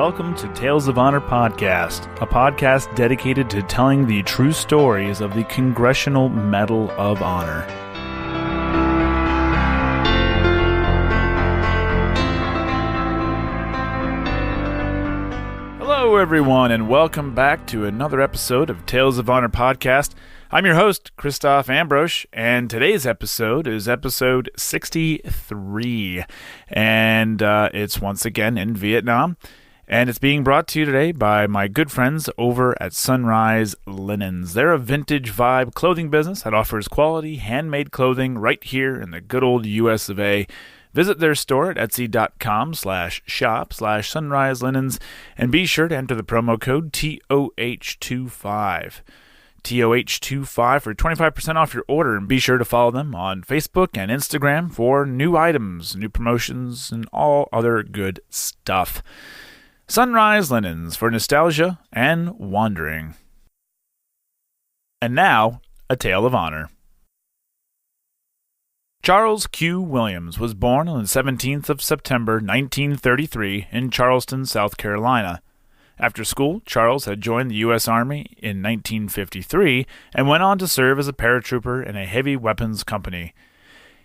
welcome to Tales of Honor Podcast, a podcast dedicated to telling the true stories of the Congressional Medal of Honor. Hello everyone, and welcome back to another episode of Tales of Honor Podcast. I'm your host, Christoph Ambrosch, and today's episode is episode 63, and it's once again in Vietnam, and it's being brought to you today by my good friends over at Sunrise Linens. They're a vintage vibe clothing business that offers quality handmade clothing right here in the good old US of A. Visit their store at etsy.com/shop/Sunrise Linens, and be sure to enter the promo code TOH25. TOH25 for 25% off your order, and be sure to follow them on Facebook and Instagram for new items, new promotions, and all other good stuff. Sunrise Linens for nostalgia and wandering. And now, a tale of honor. Charles Q. Williams was born on the 17th of September 1933 in Charleston, South Carolina. After school, Charles had joined the U.S. Army in 1953 and went on to serve as a paratrooper in a heavy weapons company.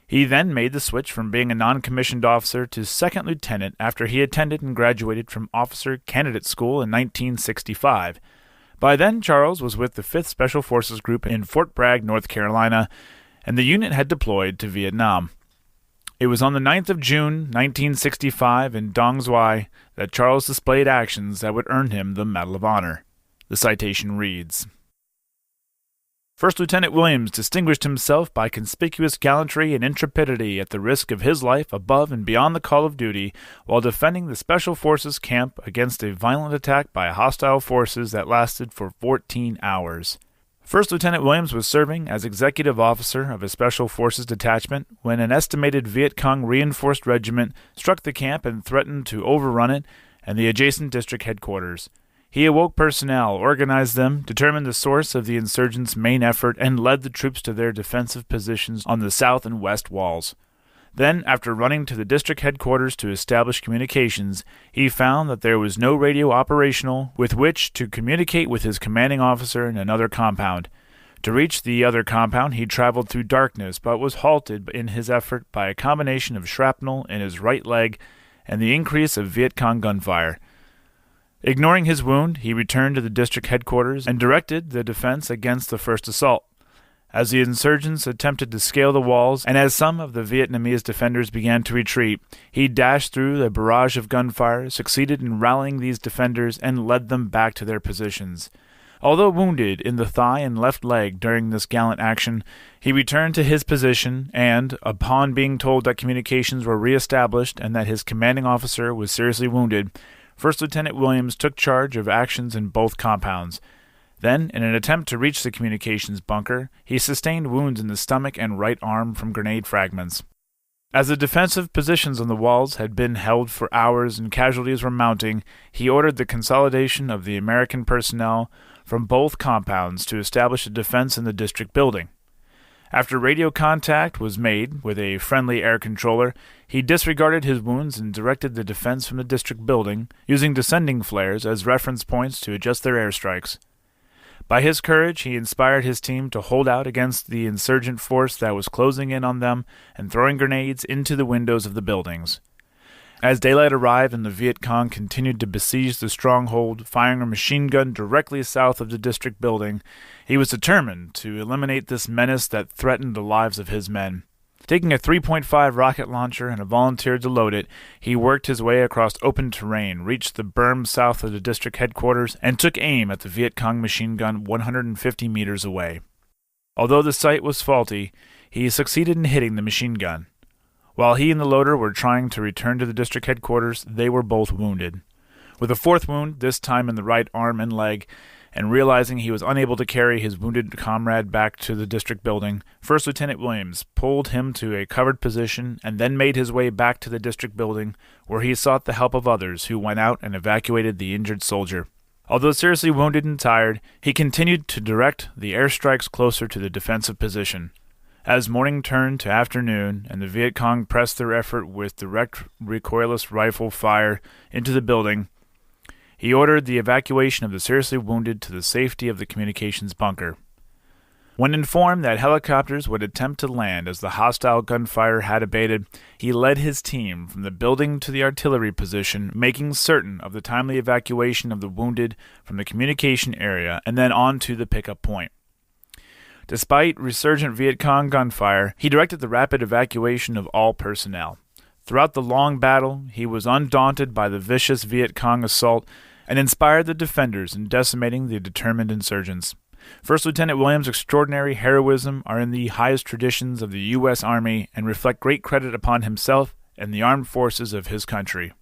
He then made the switch from being a non-commissioned officer to second lieutenant after he attended and graduated from Officer Candidate School in 1965. By then, Charles was with the 5th Special Forces Group in Fort Bragg, North Carolina, and the unit had deployed to Vietnam. It was on the 9th of June, 1965, in Dong Xuai, that Charles displayed actions that would earn him the Medal of Honor. The citation reads, First Lieutenant Williams distinguished himself by conspicuous gallantry and intrepidity at the risk of his life above and beyond the call of duty while defending the Special Forces camp against a violent attack by hostile forces that lasted for 14 hours. First Lieutenant Williams was serving as executive officer of a Special Forces detachment when an estimated Viet Cong reinforced regiment struck the camp and threatened to overrun it and the adjacent district headquarters. He awoke personnel, organized them, determined the source of the insurgents' main effort, and led the troops to their defensive positions on the south and west walls. Then, after running to the district headquarters to establish communications, he found that there was no radio operational with which to communicate with his commanding officer in another compound. To reach the other compound, he traveled through darkness, but was halted in his effort by a combination of shrapnel in his right leg and the increase of Viet Cong gunfire. Ignoring his wound, he returned to the district headquarters and directed the defense against the first assault. As the insurgents attempted to scale the walls, and as some of the Vietnamese defenders began to retreat, he dashed through the barrage of gunfire, succeeded in rallying these defenders, and led them back to their positions. Although wounded in the thigh and left leg during this gallant action, he returned to his position and, upon being told that communications were reestablished and that his commanding officer was seriously wounded, First Lieutenant Williams took charge of actions in both compounds. Then, in an attempt to reach the communications bunker, he sustained wounds in the stomach and right arm from grenade fragments. As the defensive positions on the walls had been held for hours and casualties were mounting, he ordered the consolidation of the American personnel from both compounds to establish a defense in the district building. After radio contact was made with a friendly air controller, he disregarded his wounds and directed the defense from the district building, using descending flares as reference points to adjust their airstrikes. By his courage, he inspired his team to hold out against the insurgent force that was closing in on them and throwing grenades into the windows of the buildings. As daylight arrived and the Viet Cong continued to besiege the stronghold, firing a machine gun directly south of the district building, he was determined to eliminate this menace that threatened the lives of his men. Taking a 3.5 rocket launcher and a volunteer to load it, he worked his way across open terrain, reached the berm south of the district headquarters, and took aim at the Viet Cong machine gun 150 meters away. Although the sight was faulty, he succeeded in hitting the machine gun. While he and the loader were trying to return to the district headquarters, they were both wounded. With a fourth wound, this time in the right arm and leg, and realizing he was unable to carry his wounded comrade back to the district building, First Lieutenant Williams pulled him to a covered position and then made his way back to the district building, where he sought the help of others who went out and evacuated the injured soldier. Although seriously wounded and tired, he continued to direct the airstrikes closer to the defensive position. As morning turned to afternoon and the Viet Cong pressed their effort with direct recoilless rifle fire into the building, He ordered the evacuation of the seriously wounded to the safety of the communications bunker. When informed that helicopters would attempt to land as the hostile gunfire had abated, he led his team from the building to the artillery position, making certain of the timely evacuation of the wounded from the communication area and then on to the pickup point. Despite resurgent Viet Cong gunfire, he directed the rapid evacuation of all personnel. Throughout the long battle, he was undaunted by the vicious Viet Cong assault and inspired the defenders in decimating the determined insurgents. First Lieutenant Williams' extraordinary heroism are in the highest traditions of the U.S. Army and reflect great credit upon himself and the armed forces of his country.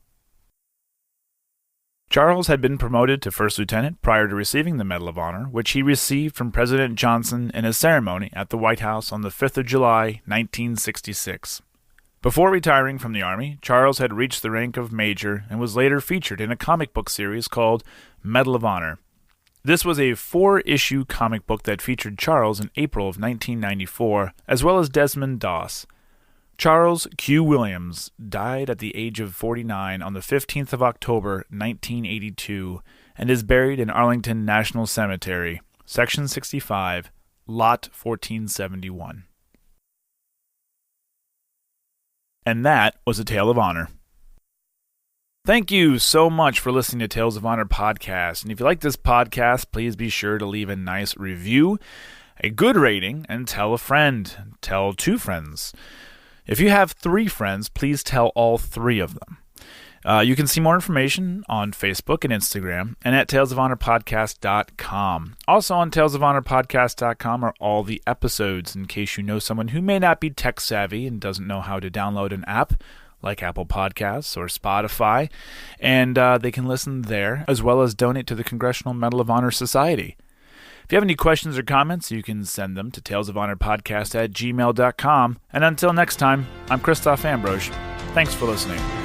Charles had been promoted to First Lieutenant prior to receiving the Medal of Honor, which he received from President Johnson in a ceremony at the White House on the 5th of July, 1966. Before retiring from the Army, Charles had reached the rank of Major and was later featured in a comic book series called Medal of Honor. This was a 4-issue comic book that featured Charles in April of 1994, as well as Desmond Doss. Charles Q. Williams died at the age of 49 on the 15th of October, 1982, and is buried in Arlington National Cemetery, Section 65, Lot 1471. And that was A Tale of Honor. Thank you so much for listening to Tales of Honor podcast. And if you like this podcast, please be sure to leave a nice review, a good rating, and tell a friend. Tell 2 friends. If you have 3 friends, please tell all 3 of them. You can see more information on Facebook and Instagram and at talesofhonorpodcast.com. Also on talesofhonorpodcast.com are all the episodes in case you know someone who may not be tech savvy and doesn't know how to download an app like Apple Podcasts or Spotify, and they can listen there, as well as donate to the Congressional Medal of Honor Society. If you have any questions or comments, you can send them to talesofhonorpodcast@gmail.com. And until next time, I'm Christoph Ambrosch. Thanks for listening.